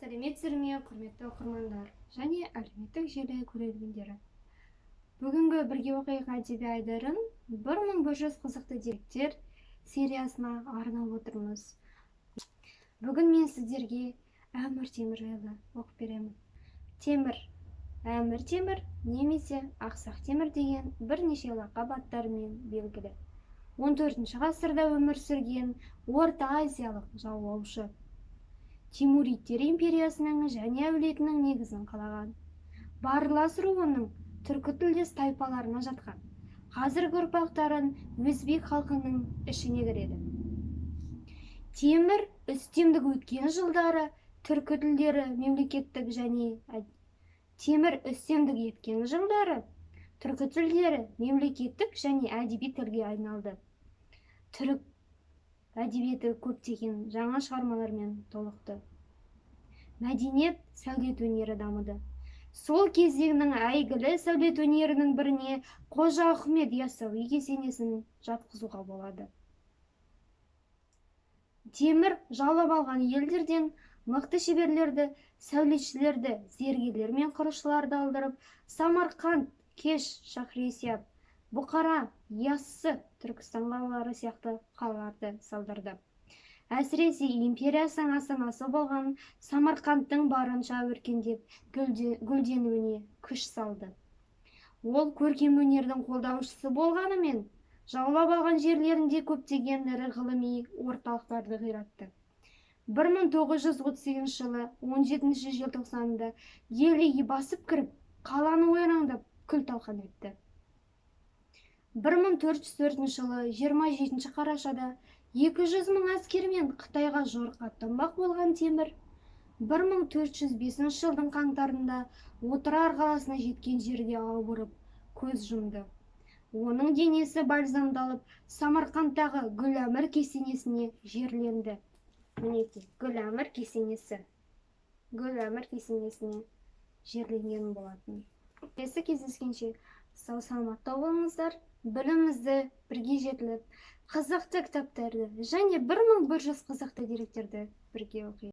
Сәлеметсіздер ме, құрметті оқырмандар және әлеуметтік желі көрермендері. Бүгінгі бірге оқиық әдеби айдарын 1100 қызықты деректер сериясына арнап отырмыз. Бүгін мен сіздерге Әмір Темір жайлы оқып беремін. Темір, Әмір Темір немесе Ақсақ Темір деген бірнеше лақап аттарымен белгілі. 14 ғасырда өмір сүрген Орта Азиялық жаулаушы. Тимуридтер империясының және әулетінің негізін қалаған. Барлас руының түркі тілдес тайпаларына жатқан. Қазіргі ұрпақтарын өзбек халқының ішіне кіреді. Темір үстемдік өткен жылдары түркі тілдері мемлекеттік және түркі тілдері мемлекеттік және әдеби тілге айналды. Түрік әдебиеті көптеген жаңа шығармалармен толықты. Мәдениет, сәулет өнері дамыды. Сол кезеңнің әйгілі сәулет өнерінің біріне Қожа Ахмет Яссауи кесенесін жатқызуға болады. Темір жаулап алған елдерден мықты шеберлерді, сәулетшілерді, зергерлер мен құрылысшыларды алдырып, Самарқанд, Кеш, Шахрисяб, Бұқара, Яссы, Түркістан қалалары сияқты қалаларды салдырды. Әсіресе империясының астанасы болған Самарқандтың барынша өркендеп, гүлденуіне күш салды. Ол көркем өнердің қолдаушысы болғанымен, жаулап алған жерлерінде көптеген ірі ғылыми орталықтарды қиратты. 1938 жылы 17 желтоқсанында Делиге басып кіріп, қаланы ойрандап күл-талқан етті. 1404 жылы 27 қарашада 200 мың әскермен Қытайға жорыққа аттанбақ болған Темір 1405 жылдың қаңтарында Отырар қаласына жеткен жерде ауырып, көз жұмды. Оның денесі бальзамдалып, Самарқандтағы Гүл-Әмір кесенесіне жерленді. Мінекей, Гүл-Әмір кесенесіне жерленген болатын. Келесі кездескенше сау саламатта болыңыздар, білімімізді бірге жетіліп, қызықты кітаптарды және 1100 қызықты деректерді бірге оқиық.